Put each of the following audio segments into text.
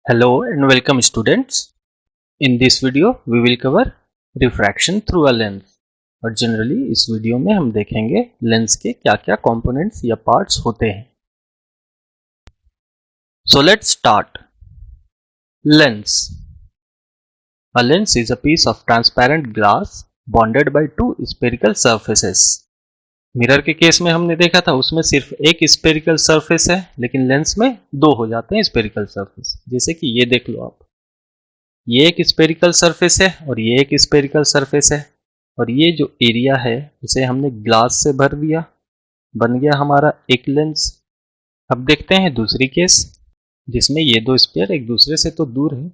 Hello and welcome students. In this video we will cover refraction through a lens और generally इस video में हम देखेंगे lens के क्या क्या कंपोनेंट्स या पार्ट्स होते हैं. So let's start. Lens. A lens is a piece of transparent glass bonded by two spherical surfaces. Mirror के केस में हमने देखा था उसमें सिर्फ एक स्फेरिकल सरफेस है, लेकिन लेंस में दो हो जाते हैं स्फेरिकल सरफेस. जैसे कि ये देख लो आप, ये एक स्फेरिकल सरफेस है और ये एक स्फेरिकल सरफेस है, और ये जो एरिया है उसे हमने ग्लास से भर दिया, बन गया हमारा एक लेंस. अब देखते हैं दूसरी केस जिसमें ये दो स्फीयर एक दूसरे से तो दूर है,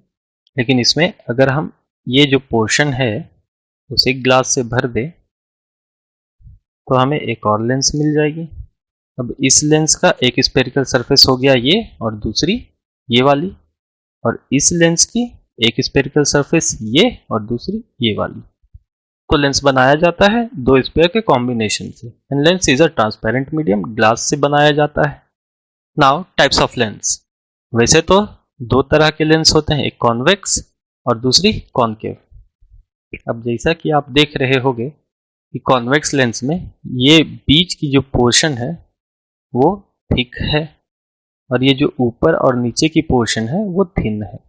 लेकिन इसमें अगर हम ये जो पोर्शन है उसे ग्लास से भर दे तो हमें एक और लेंस मिल जाएगी. अब इस लेंस का एक स्फेरिकल सरफेस हो गया ये और दूसरी ये वाली, और इस लेंस की एक स्फेरिकल सरफेस ये और दूसरी ये वाली. तो लेंस बनाया जाता है दो स्फीयर के कॉम्बिनेशन से. And lens is a transparent medium, glass से बनाया जाता है. Now types of lens. वैसे तो दो तरह के लेंस होते हैं, एक कॉन्वेक्स और दूसरी कॉनकेव. अब जैसा कि आप देख रहे होंगे कि कॉन्वेक्स लेंस में ये बीच की जो पोर्शन है वो थिक है और ये जो ऊपर और नीचे की पोर्शन है वो थिन है.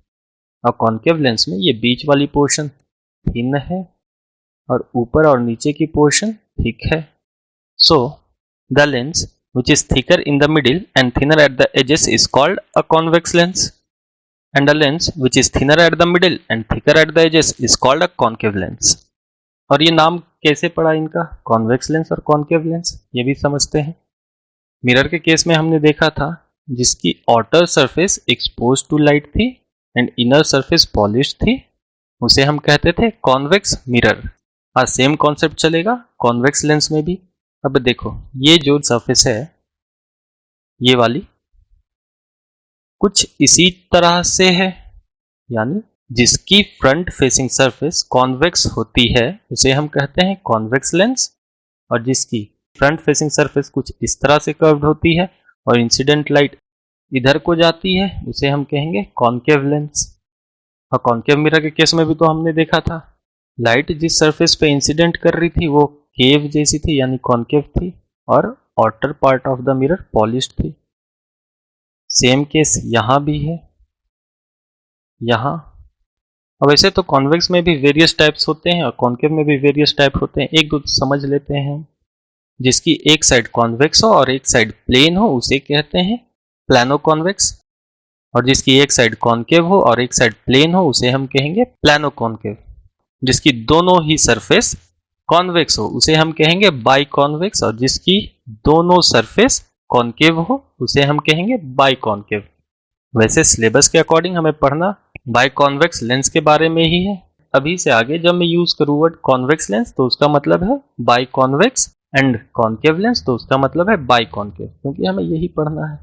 और कॉनकेव लेंस में ये बीच वाली पोर्शन थिन है और ऊपर और नीचे की पोर्शन थिक है. So the lens which is thicker in the middle and thinner at the edges is called a convex lens, and a lens which is thinner at the middle and thicker at the edges is called a concave lens. और ये नाम कैसे पड़ा इनका, convex lens और concave lens, ये भी समझते हैं. मिरर के केस में हमने देखा था जिसकी outer surface expose to light थी एंड इनर सरफेस पॉलिश थी, उसे हम कहते थे कॉन्वेक्स मिरर. हाँ, सेम कॉन्सेप्ट चलेगा कॉन्वेक्स लेंस में भी. अब देखो ये जो सरफेस है ये वाली कुछ इसी तरह से है, यानी जिसकी फ्रंट फेसिंग सरफेस कॉन्वेक्स होती है उसे हम कहते हैं कॉन्वेक्स लेंस, और जिसकी फ्रंट फेसिंग सरफेस कुछ इस तरह से कर्व्ड होती है और इंसिडेंट लाइट इधर को जाती है उसे हम कहेंगे कॉनकेव लेंस. और कॉनकेव मिरर के केस में भी तो हमने देखा था लाइट जिस सरफेस पे इंसिडेंट कर रही थी वो केव जैसी थी यानी कॉनकेव थी, और outer part of the mirror polished थी. सेम केस यहाँ भी है, यहाँ. अब वैसे तो कॉन्वेक्स में भी वेरियस टाइप्स होते हैं और कॉनकेव में भी वेरियस टाइप होते हैं. एक दो समझ लेते हैं. जिसकी एक साइड कॉन्वेक्स हो और एक साइड प्लेन हो उसे कहते हैं प्लानो कॉन्वेक्स, और जिसकी एक साइड कॉनकेव हो और एक साइड प्लेन हो उसे हम कहेंगे प्लानो कॉनकेव. जिसकी दोनों ही सरफेस कॉन्वेक्स हो उसे हम कहेंगे बाई कॉन्वेक्स, और जिसकी दोनों सरफेस कॉनकेव हो उसे हम कहेंगे बाई कॉनकेव. वैसे सिलेबस के अकॉर्डिंग हमें पढ़ना बाई कॉन्वेक्स लेंस के बारे में ही है. अभी से आगे जब मैं यूज करूँ वर्ड कॉन्वेक्स लेंस तो उसका मतलब है by convex, and concave lens तो उसका मतलब है बाई कॉनकेव, क्योंकि हमें यही पढ़ना है.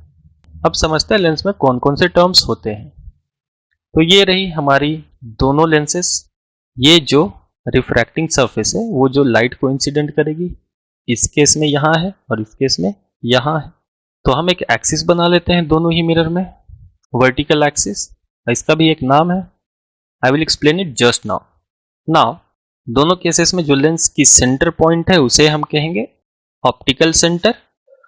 अब समझते हैं लेंस में कौन कौन से टर्म्स होते हैं. तो ये रही हमारी दोनों लेंसेस. ये जो रिफ्रैक्टिंग सरफेस है वो जो लाइट को इंसिडेंट करेगी इस केस में यहाँ है और इस केस में यहाँ है. तो हम एक एक्सिस बना लेते हैं दोनों ही मिरर में, वर्टिकल एक्सिस. इसका भी एक नाम है, I will explain it just now. Now दोनों केसेस में जो लेंस की सेंटर पॉइंट है उसे हम कहेंगे ऑप्टिकल सेंटर.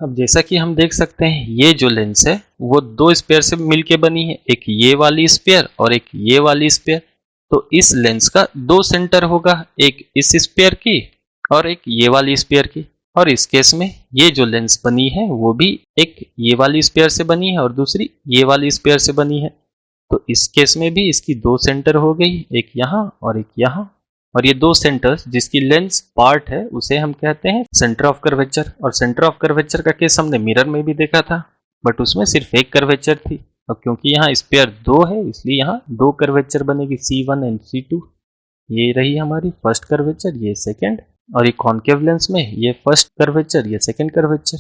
अब जैसा कि हम देख सकते हैं ये जो लेंस है वो दो स्फीयर से मिलके बनी है, एक ये वाली स्फीयर और एक ये वाली स्फीयर. तो इस लेंस का दो सेंटर होगा, एक इस स्फीयर की और एक ये वाली स्फीयर की. और इस केस में ये जो लेंस बनी है वो भी एक ये वाली स्फीयर से बनी है और दूसरी ये वाली स्फीयर से बनी है. तो इस केस में भी इसकी दो सेंटर हो गई, एक यहाँ और एक यहाँ. और ये दो सेंटर्स जिसकी लेंस पार्ट है उसे हम कहते हैं सेंटर ऑफ कर्वेचर. और सेंटर ऑफ कर्वेचर का केस हमने मिरर में भी देखा था, बट उसमें सिर्फ एक कर्वेचर थी. अब क्योंकि यहाँ स्फीयर दो है इसलिए यहाँ दो कर्वेचर बनेगी, C1 एंड C2. ये रही हमारी फर्स्ट कर्वेचर, ये सेकेंड. और ये कॉनकेव लेंस में ये फर्स्ट कर्वेचर ये सेकेंड कर्वेचर,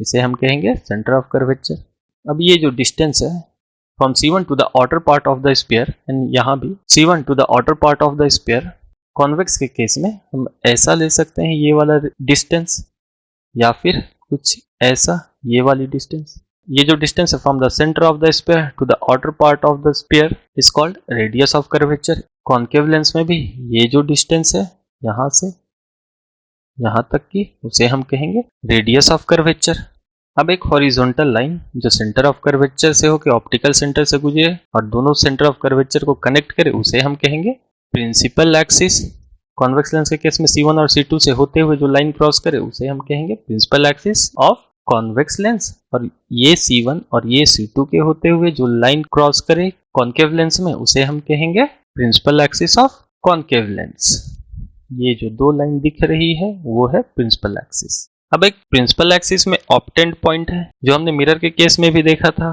इसे हम कहेंगे सेंटर ऑफ कर्वेचर. अब ये जो डिस्टेंस है from C1 to the outer part of the sphere, and यहाँ भी C1 to the outer part of the sphere, convex के केस में हम ऐसा ले सकते हैं ये वाला डिस्टेंस, या फिर कुछ ऐसा ये वाली डिस्टेंस. ये जो डिस्टेंस है from the centre of the sphere to the outer part of the sphere is called radius of curvature. Concave lens में भी ये जो डिस्टेंस है यहाँ से यहाँ तक की उसे हम कहेंगे रेडियस ऑफ कर्वेचर। अब एक हॉरिजॉन्टल लाइन जो सेंटर ऑफ कर्वेचर से होकर ऑप्टिकल सेंटर से गुजरे और दोनों सेंटर ऑफ कर्वेचर को कनेक्ट करे उसे हम कहेंगे प्रिंसिपल एक्सिस। कॉन्वेक्स लेंस के केस में C1 और C2 से होते हुए जो लाइन क्रॉस करे उसे हम कहेंगे principal axis of convex lens. और ये C1 और ये C2 के होते हुए जो लाइन क्रॉस करे कॉन्केव लेंस में उसे हम कहेंगे principal axis of concave lens. ये जो दो लाइन दिख रही है वो है प्रिंसिपल एक्सिस। अब एक प्रिंसिपल एक्सिस में ऑप्टेंड पॉइंट है जो हमने मिरर के केस में भी देखा था।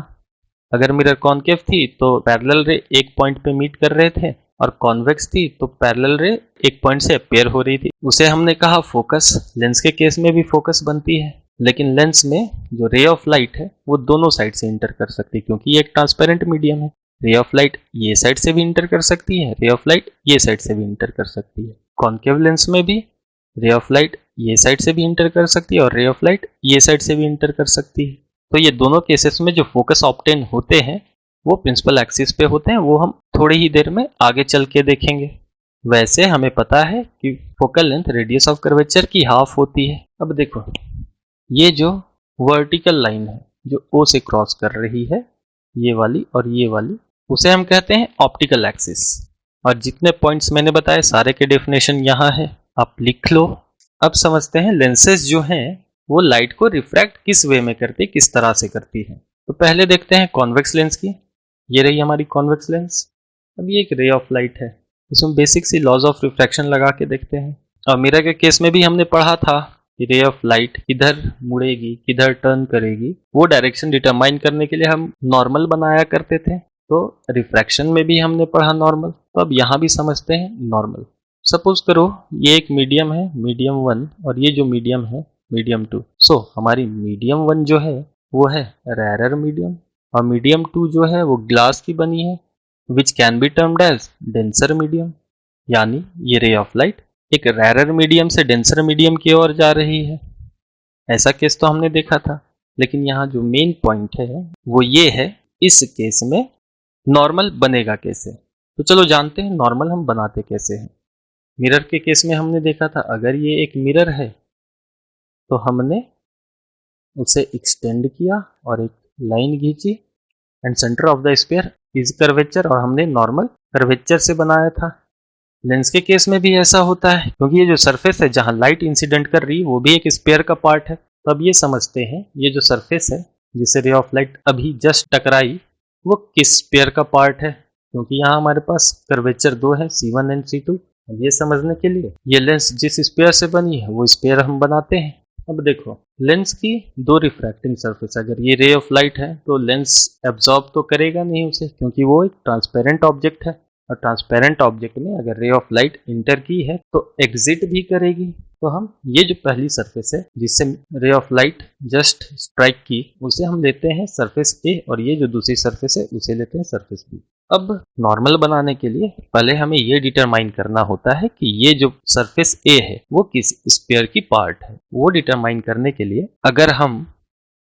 अगर मिरर कॉन्केव थी तो पैरेलल रे एक पॉइंट पे मीट कर रहे थे और कॉन्वेक्स थी तो पैरेलल रे एक पॉइंट से अपीयर हो रही थी, उसे हमने कहा फोकस। लेंस के केस में भी फोकस बनती है, लेकिन लेंस में जो रे ऑफ लाइट है वो दोनों साइड से इंटर कर सकती है क्योंकि ये एक ट्रांसपेरेंट मीडियम है। रे ऑफ लाइट ये साइड से भी इंटर कर सकती है, रे ऑफ लाइट ये साइड से भी इंटर कर सकती है। कॉन्केव लेंस में भी रे ऑफ लाइट ये साइड से भी इंटर कर सकती है और रे ऑफ लाइट ये साइड से भी इंटर कर सकती है। तो ये दोनों केसेस में जो फोकस ऑब्टेन होते हैं वो प्रिंसिपल एक्सिस पे होते हैं, वो हम थोड़ी ही देर में आगे चल के देखेंगे। वैसे हमें पता है कि focal length radius of curvature की हाफ होती है। अब देखो ये जो वर्टिकल लाइन है जो O से क्रॉस कर रही है ये वाली और ये वाली, उसे हम कहते हैं ऑप्टिकल एक्सिस। और जितने पॉइंट्स मैंने बताए सारे के डेफिनेशन यहाँ है, आप लिख लो। अब समझते हैं लेंसेज जो हैं वो लाइट को रिफ्रैक्ट किस वे में करती है, किस तरह से करती है। तो पहले देखते हैं कॉन्वेक्स लेंस की। ये रही हमारी कॉन्वेक्स लेंस। अब ये एक रे ऑफ लाइट है, इसमें basic see laws of refraction लगा के देखते हैं। और मिरर के केस में भी हमने पढ़ा था कि रे ऑफ लाइट किधर मुड़ेगी किधर टर्न करेगी, वो डायरेक्शन डिटरमाइन करने के लिए हम नॉर्मल बनाया करते थे। तो रिफ्रैक्शन में भी हमने पढ़ा नॉर्मल, तो अब यहाँ भी समझते हैं नॉर्मल। सपोज करो ये एक मीडियम है, मीडियम 1, और ये जो मीडियम है मीडियम 2। सो हमारी मीडियम 1 जो है वो है रेरर मीडियम और मीडियम 2 जो है वो ग्लास की बनी है, which can be termed as denser medium. यानी ये रे ऑफ लाइट एक रेरर मीडियम से डेंसर मीडियम की ओर जा रही है। ऐसा केस तो हमने देखा था, लेकिन यहाँ जो मेन पॉइंट है वो ये है इस केस में नॉर्मल बनेगा कैसे। तो चलो जानते हैं नॉर्मल हम बनाते कैसे हैं। मिरर के केस में हमने देखा था अगर ये एक मिरर है तो हमने उसे एक्सटेंड किया और एक लाइन खींची and centre of the sphere is curvature, और हमने नॉर्मल कर्वेचर से बनाया था। लेंस के केस में भी ऐसा होता है क्योंकि ये जो सरफेस है जहां लाइट इंसिडेंट कर रही है वो भी एक स्फीयर का पार्ट है। तो अब ये समझते हैं ये जो सरफेस है जिसे रे ऑफ लाइट अभी जस्ट टकराई वो किस स्फीयर का पार्ट है, क्योंकि यहाँ हमारे पास कर्वेचर 2 है C1 एंड C2। ये समझने के लिए ये लेंस जिस स्फीयर से बनी है वो स्फीयर हम बनाते हैं। अब देखो लेंस की दो रिफ्रैक्टिंग सरफेस, अगर ये रे ऑफ लाइट है तो लेंस एब्जॉर्ब तो करेगा नहीं उसे क्योंकि वो एक ट्रांसपेरेंट ऑब्जेक्ट है, और ट्रांसपेरेंट ऑब्जेक्ट में अगर रे ऑफ लाइट इंटर की है तो एग्जिट भी करेगी। तो हम ये जो पहली सरफेस है जिससे रे ऑफ लाइट जस्ट स्ट्राइक की उसे हम लेते हैं सरफेस ए, और ये जो दूसरी सरफेस है उसे लेते हैं सरफेस बी। अब नॉर्मल बनाने के लिए पहले हमें ये डिटरमाइन करना होता है कि ये जो सरफेस ए है वो किस स्फीयर की पार्ट है। वो डिटरमाइन करने के लिए अगर हम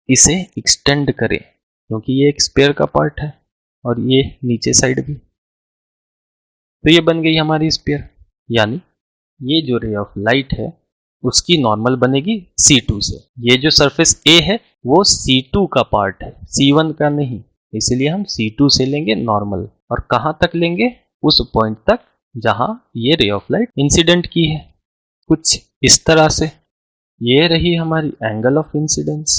इसे एक्सटेंड करें क्योंकि ये एक स्फीयर का पार्ट है और ये नीचे साइड भी, तो ये बन गई हमारी स्फीयर। यानी ये जो रे ऑफ लाइट है उसकी नॉर्मल बनेगी C2 से। ये जो सरफेस A है वो C2 का पार्ट है, C1 का नहीं, इसलिए हम C2 से लेंगे नॉर्मल। और कहाँ तक लेंगे? उस पॉइंट तक जहां ये रे ऑफ लाइट इंसिडेंट की है, कुछ इस तरह से। ये रही हमारी एंगल ऑफ इंसिडेंस,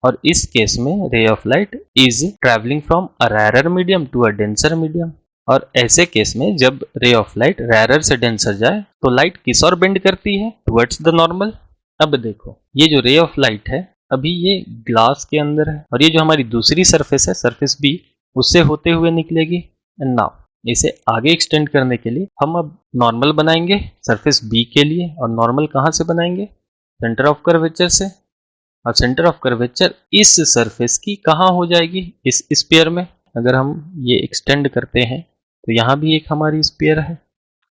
और इस केस में ray of light is travelling from a rarer medium to a denser medium. और ऐसे केस में जब रे ऑफ लाइट रेरर से डेंसर जाए तो लाइट किस ओर बेंड करती है? Towards the normal. अब देखो ये जो रे ऑफ लाइट है अभी ये ग्लास के अंदर है, और ये जो हमारी दूसरी सरफेस है सरफेस बी उससे होते हुए निकलेगी। एंड नाउ इसे आगे एक्सटेंड करने के लिए हम अब नॉर्मल बनाएंगे सरफेस बी के लिए। और नॉर्मल कहाँ से बनाएंगे? सेंटर ऑफ कर्वेचर से। और सेंटर ऑफ कर्वेचर इस सरफेस की कहाँ हो जाएगी? इस स्फीयर में। अगर हम ये एक्सटेंड करते हैं तो यहाँ भी एक हमारी स्फीयर है,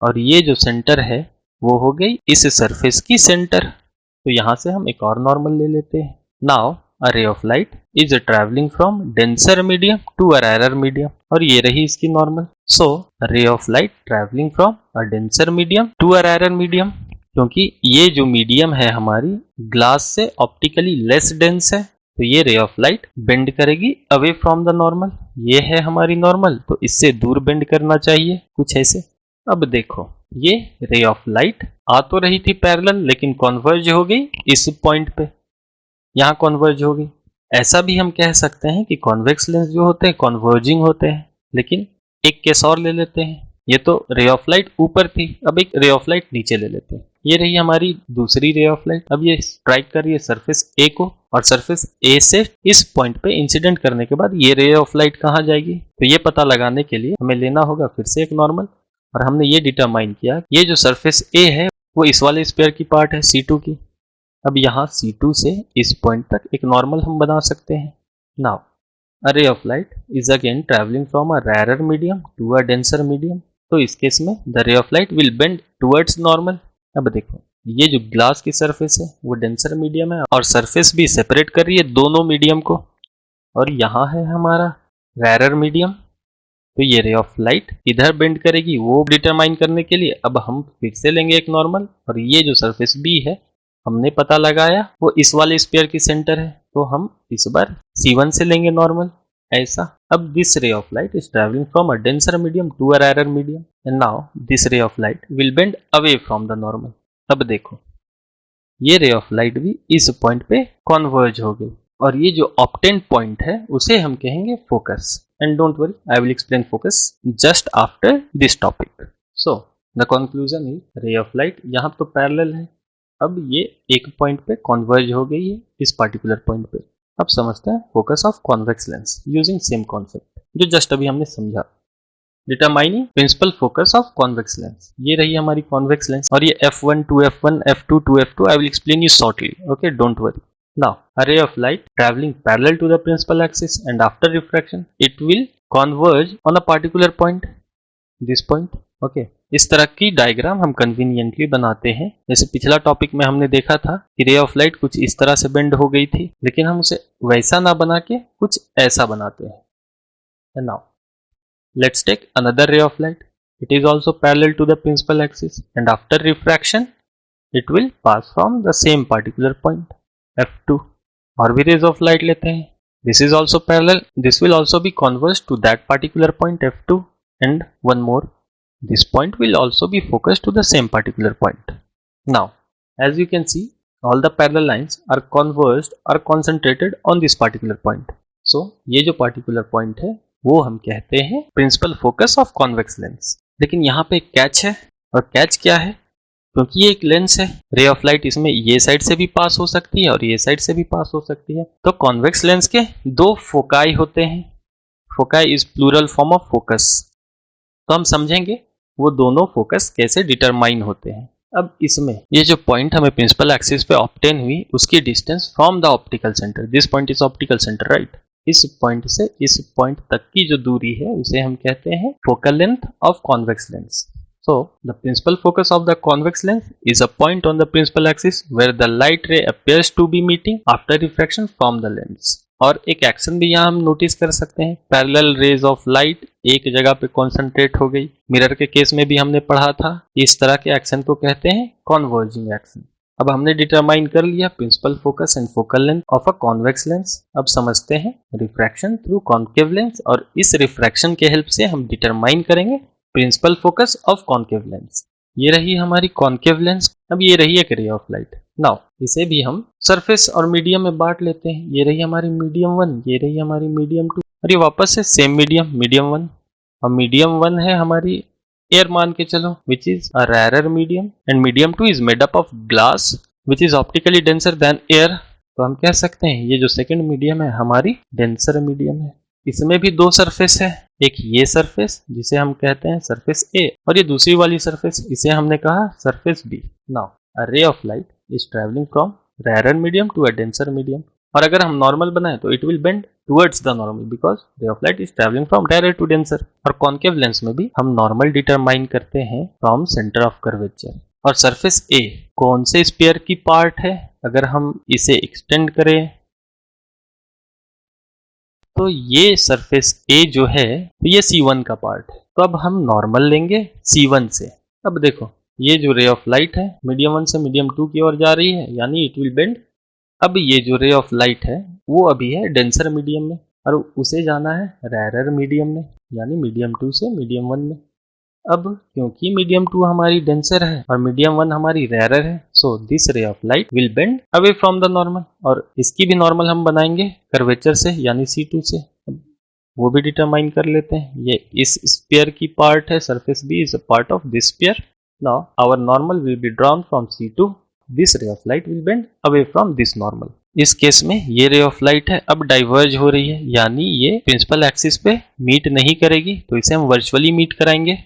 और ये जो सेंटर है वो हो गई इस सरफेस की सेंटर। तो यहाँ से हम एक और नॉर्मल ले लेते हैं। Now a ray of light is traveling from denser medium to a rarer medium, और ये रही इसकी normal. So a ray of light traveling from a denser medium to a rarer medium, क्योंकि ये जो मीडियम है हमारी ग्लास से ऑप्टिकली लेस डेंस है, तो ये रे ऑफ लाइट बेंड करेगी अवे फ्रॉम द नॉर्मल. ये है हमारी नॉर्मल, तो इससे दूर बेंड करना चाहिए, कुछ ऐसे. अब देखो, ये रे ऑफ लाइट आ तो रही थी पैरेलल, लेकिन कॉन्वर्ज हो गई इस पॉइंट पे, यहाँ कॉन्वर्ज हो गई. ऐसा भी हम कह सकते हैं कि कॉन्वेक्स लेंस जो होते हैं कॉन्वर्जिंग होते हैं. लेकिन एक केस और ले लेते हैं. ये तो रे ऑफ लाइट ऊपर थी, अब एक रे ऑफ लाइट नीचे ले लेते हैं. ये रही हमारी दूसरी रे ऑफ लाइट. अब ये स्ट्राइक कर रही है सरफेस ए को, और सरफेस ए से इस पॉइंट पे इंसिडेंट करने के बाद ये रे ऑफ लाइट कहाँ जाएगी, तो ये पता लगाने के लिए हमें लेना होगा फिर से एक नॉर्मल. और हमने ये डिटरमाइन किया ये जो सरफेस ए है वो इस वाले स्फीयर की पार्ट है C2 की. अब यहाँ C2 से इस पॉइंट तक एक नॉर्मल हम बना सकते हैं. Now a ray of light is again traveling from a rarer medium to a denser medium. तो इस केस में the ray of light will bend towards normal. अब देखो, ये जो ग्लास की सरफेस है वो डेंसर मीडियम है, और सरफेस भी सेपरेट कर रही है दोनों मीडियम को, और यहाँ है हमारा rarer मीडियम. तो ये रे ऑफ लाइट इधर बेंड करेगी, वो डिटरमाइन करने के लिए अब हम फिर से लेंगे एक नॉर्मल. और ये जो सरफेस बी है हमने पता लगाया वो इस वाले स्फीयर की सेंटर है, तो हम इस बार C1 से लेंगे नॉर्मल, ऐसा. अब this ray of light is travelling from a denser medium to a rarer medium, and now this ray of light will bend away from the normal. अब देखो, ये रे ऑफ लाइट भी इस point पे converge हो गई, और ये जो ऑब्टेंड पॉइंट है उसे हम कहेंगे focus. And don't worry, I will explain focus just after this topic. So the conclusion is रे ऑफ लाइट यहाँ तो पैरेलल है, अब ये एक पॉइंट पे कॉन्वर्ज हो गई है इस पार्टिकुलर पॉइंट पे. अब समझते हैं focus of convex lens using same concept जो जस्ट अभी हमने समझा. Determining principal focus of convex lens. ये रही हमारी कॉन्वेक्स लेंस, और ये f1 to f1 f2 to f2. I will explain you shortly, okay, don't worry. Now, a ray of light traveling parallel to the principal axis, and after refraction, it will converge on a particular point. This point, okay. इस तरह की diagram हम conveniently बनाते हैं. जैसे पिछला topic में हमने देखा था कि रे ऑफ लाइट कुछ इस तरह से बेंड हो गई थी, लेकिन हम उसे वैसा ना बना के कुछ ऐसा बनाते हैं. And now, let's take another ray of light. It is also parallel to the principal axis, and after refraction, it will pass from the same particular point. F2 और भी rays of light लेते हैं. This is also parallel. This will also be converged to that particular point F2, and one more. This point will also be focused to the same particular point. Now, as you can see, all the parallel lines are converged or concentrated on this particular point. So, ये जो particular point है वो हम कहते हैं principal focus of convex lens. लेकिन यहाँ पे एक कैच है, और कैच क्या है, क्योंकि ये एक लेंस है, रे ऑफ लाइट इसमें ये साइड से भी पास हो सकती है और ये साइड से भी पास हो सकती है. तो कॉन्वेक्स लेंस के दो फोकाई होते हैं. Foci is plural form of focus. तो हम समझेंगे वो दोनों फोकस कैसे डिटरमाइन होते हैं. अब इसमें ये जो पॉइंट हमें प्रिंसिपल एक्सिस पे ऑब्टेन हुई उसकी distance from the optical centre, this point is optical centre, right. इस पॉइंट से इस पॉइंट तक की जो दूरी है उसे हम कहते हैं focal length of convex lens. So, the principal focus of the convex lens is a point on the principal axis where the light ray appears to be meeting after refraction from the lens. और एक action भी यहाँ हम notice कर सकते हैं, parallel raise of light एक जगह पे कॉन्सेंट्रेट हो गई. मिरर के केस में भी हमने पढ़ा था, इस तरह के एक्शन को कहते हैं कॉन्वर्जिंग एक्शन. अब हमने डिटरमाइन कर लिया principal focus and focal length of a convex lens. अब समझते हैं रिफ्रैक्शन थ्रू कॉन्केव लेंस, और इस रिफ्रैक्शन के हेल्प से हम डिटरमाइन करेंगे principal focus of concave lens. ये रही हमारी कॉन्केव लेंस. अब ये रही एक रे ऑफ लाइट. नाउ इसे भी हम सरफेस और मीडियम में बांट लेते हैं. ये रही हमारी मीडियम 1, ये रही हमारी मीडियम 2, और ये वापस से सेम मीडियम, मीडियम 1. और मीडियम 1 है हमारी एयर मान के चलो, which is a rarer medium, and medium 2 is made up of glass which is optically denser then air. तो हम कह सकते हैं ये जो सेकेंड मीडियम है हमारी डेंसर मीडियम है. इसमें भी दो सरफेस है, एक ये सरफेस जिसे हम कहते हैं सरफेस ए, और ये दूसरी वाली सरफेस इसे हमने कहा surface B. Now a ray of light is travelling from rarer medium to a denser medium, और अगर हम नॉर्मल बनाए तो it will bend towards the normal because ray of light is travelling from rarer to denser. और concave lens में भी हम normal determine करते हैं फ्रॉम सेंटर ऑफ कर्वेचर. और सरफेस ए कौन से स्फीयर की पार्ट है, अगर हम इसे एक्सटेंड करें तो ये सरफेस ए जो है तो ये C1 का पार्ट है, तो अब हम नॉर्मल लेंगे C1 से। अब देखो ये जो रे ऑफ लाइट है मीडियम 1 से मीडियम 2 की ओर जा रही है, यानी इट विल बेंड। अब ये जो रे ऑफ लाइट है वो अभी है डेंसर मीडियम में और उसे जाना है रेरर मीडियम में, यानी मीडियम 2 से मीडियम 1 में। अब क्योंकि मीडियम 2 हमारी डेंसर है और मीडियम 1 हमारी रेरर है, so this ray of light will bend away from the normal, और इसकी भी नॉर्मल हम बनाएंगे कर्वेचर से यानी C2 से। वो भी डिटरमाइन कर लेते हैं। ये इस स्फीयर की पार्ट है, surface B is a part of this sphere. Now our normal will be drawn from C2। This ray of light will bend away from this normal. इस केस में ये रे ऑफ लाइट है अब diverge हो रही है, यानी ये प्रिंसिपल एक्सिस पे मीट नहीं करेगी, तो इसे हम वर्चुअली मीट कराएंगे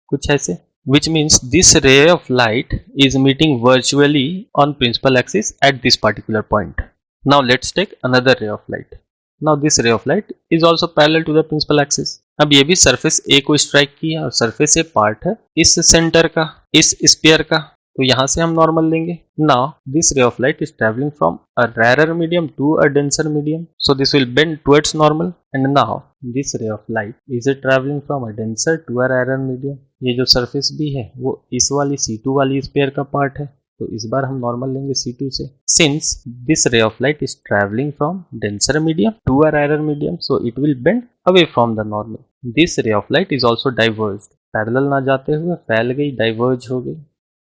कुछ ऐसे, which means this ray of light is meeting virtually on principal axis at this particular point. Now let's take another ray of light. Now this ray of light is also parallel to the principal axis. अब ये भी surface A को strike किया और surface A part है इस centre का, इस स्फीयर का, तो यहाँ से हम नॉर्मल लेंगे। Now this ray of light is traveling from a rarer medium to a denser medium, so this will bend towards normal. And now this ray of light is traveling from a denser to a rarer medium. ये जो surface भी है वो इस वाली C2 वाली sphere का part है, तो इस बार हम नॉर्मल लेंगे C2 से। Since this ray of light is traveling from denser medium to a rarer medium, so it will bend away from the normal. This ray of light is also diverged. Parallel ना जाते हुए फैल गई, diverge हो गई।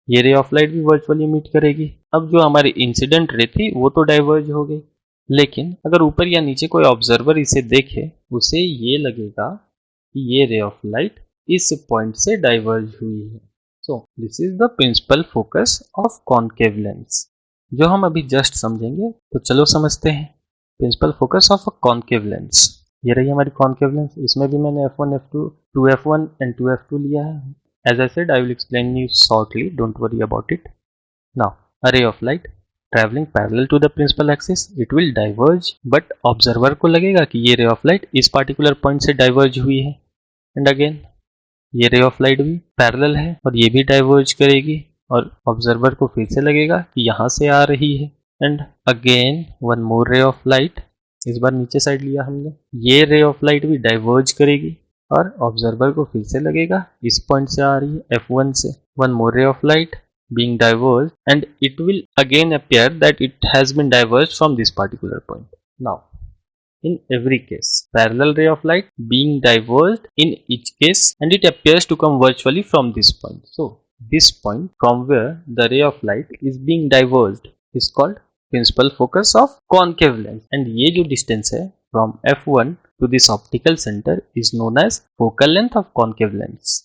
ये ray of light भी virtually meet करेगी। अब जो हमारी इंसिडेंट रे थी वो तो डाइवर्ज हो गई, लेकिन अगर ऊपर या नीचे कोई ऑब्जर्वर इसे देखे उसे ये लगेगा कि ये रे ऑफ लाइट इस पॉइंट से डाइवर्ज हुई है। So this is the principal focus of concave lens, जो हम अभी जस्ट समझेंगे। तो चलो समझते हैं principal focus of a concave lens. ये रही हमारी कॉनकेव लेंस, इसमें भी मैंने f1, f2, 2f1 and 2f2 लिया है। As I said, I will explain you shortly, don't worry about it. Now, a ray of light traveling parallel to the principal axis, it will diverge, but observer को लगेगा कि ये ray of light इस particular point से diverge हुई है। And again, ये ray of light भी parallel है और ये भी diverge करेगी, और observer को फिर से लगेगा कि यहाँ से आ रही है। And again, one more ray of light, इस बार नीचे साइड लिया हमने, ये ray of light भी diverge करेगी और ऑब्जर्वर को फिर से लगेगा इस पॉइंट से आ रही है F1 से। वन मोर रे of light being diverged and it will again appear that it has been diverged from this particular point. Now, in every case, parallel ray of light being diverged in each case and it appears to come virtually from this point. So, this point from where the ray of light is being diverged is called principal focus of concave lens, and ये जो distance है from F1 to this optical center is known as focal length of concave lens.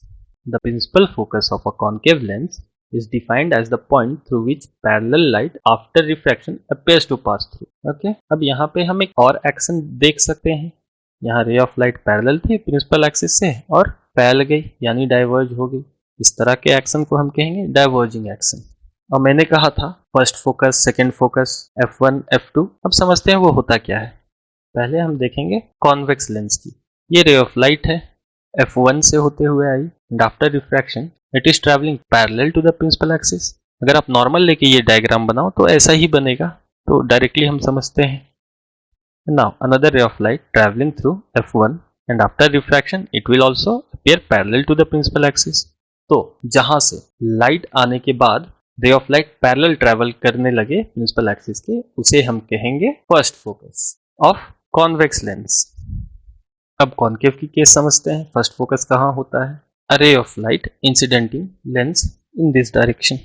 The principal focus of a concave lens is defined as the point through which parallel light after refraction appears to pass through. Okay? अब यहाँ पे हम एक और action देख सकते हैं। यहाँ रे ऑफ लाइट पैरेलल थी प्रिंसिपल एक्सिस से और फैल गई यानी डाइवर्ज हो गई। इस तरह के एक्शन को हम कहेंगे डाइवर्जिंग एक्शन। और मैंने कहा था first focus, second focus, F1, F2। अब समझते हैं वो होता क्या है। पहले हम देखेंगे कॉन्वेक्स लेंस की। ये रे ऑफ लाइट है, F1 से होते हुए eye and after refraction it is travelling parallel to the principal axis. अगर आप नॉर्मल लेके ये डायग्राम बनाओ तो ऐसा ही बनेगा, तो डायरेक्टली हम समझते हैं। Now another ray of light travelling through F1 and after refraction it will also appear parallel to the principal axis. तो जहां से लाइट आने के बाद रे ऑफ लाइट पैरेलल ट्रैवल करने लगे प्रिंसिपल एक्सिस के, उसे हम कहेंगे first focus of convex lens. अब कॉनकेव की केस समझते हैं। फर्स्ट फोकस कहाँ होता है? A ray of light incidenting lens in this direction.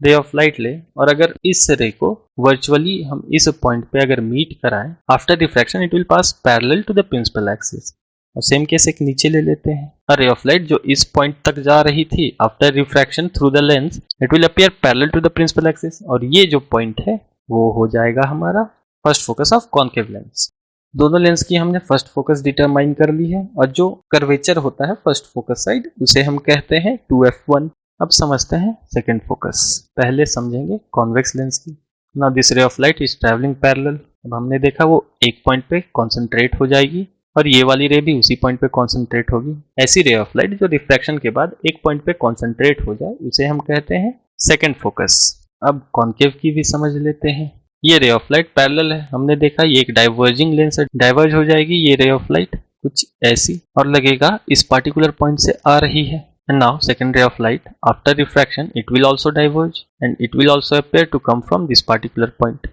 Ray of light ले और अगर इस रे को वर्चुअली हम इस पॉइंट पे अगर मीट कराएं, after refraction it will pass parallel to the principal axis. और सेम केस एक नीचे ले लेते हैं। अ रे ऑफ लाइट जो इस पॉइंट तक जा रही थी, after refraction through the lens it will appear parallel to the principal axis, और ये जो पॉइंट है वो हो जाएगा हमारा first focus of concave lens. दोनों लेंस की हमने फर्स्ट फोकस डिटरमाइन कर ली है, और जो कर्वेचर होता है फर्स्ट फोकस साइड उसे हम कहते हैं 2f1। अब समझते हैं सेकंड फोकस। पहले समझेंगे कॉन्वेक्स लेंस की। Now this ray of light is travelling parallel. अब हमने देखा वो एक पॉइंट पे कॉन्सेंट्रेट हो जाएगी और ये वाली रे भी उसी पॉइंट पे कॉन्सेंट्रेट होगी। ऐसी रे ऑफ लाइट जो रिफ्रैक्शन के बाद एक पॉइंट पे कॉन्सेंट्रेट हो जाए उसे हम कहते हैं सेकंड फोकस। अब कॉनकेव की भी समझ लेते हैं। ये रे ऑफ लाइट पैरेलल है, हमने देखा ये एक डाइवर्जिंग लेंस है, डाइवर्ज हो जाएगी ये रे ऑफ लाइट कुछ ऐसी और लगेगा इस पार्टिकुलर पॉइंट से आ रही है। And now second ray of light after refraction it will also diverge and it will also appear to come from this particular point.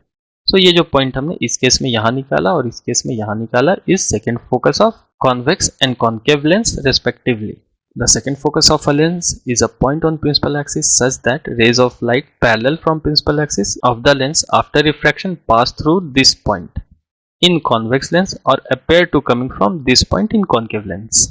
So ये जो पॉइंट हमने इस केस में यहाँ निकाला और इस केस में यहाँ निकाला is second focus of convex and concave lens respectively. The second focus of a lens is a point on principal axis such that rays of light parallel from principal axis of the lens after refraction pass through this point in convex lens or appear to coming from this point in concave lens.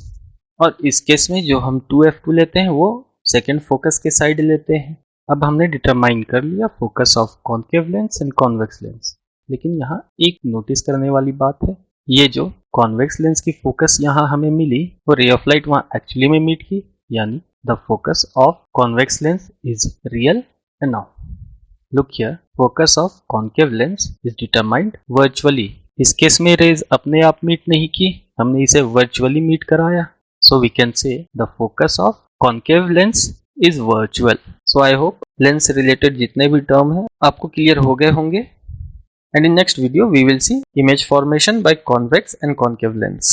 और इस case में जो हम 2f2 लेते हैं वो second focus के side लेते हैं। अब हमने डिटरमाइन कर लिया focus of concave lens and convex lens, लेकिन यहाँ एक नोटिस करने वाली बात है, ये जो कॉन्वेक्स लेंस की फोकस यहाँ हमें मिली वो रे ऑफ लाइट वहाँ एक्चुअली में मीट की, यानी the focus of convex lens is real. And now look here, focus of concave lens is determined virtually. इस केस में रेज अपने आप मीट नहीं की, हमने इसे वर्चुअली मीट कराया। So we can say the focus of concave lens is virtual. So I hope lens related जितने भी term हैं आपको clear हो गए होंगे। And in next video we will see image formation by convex and concave lens.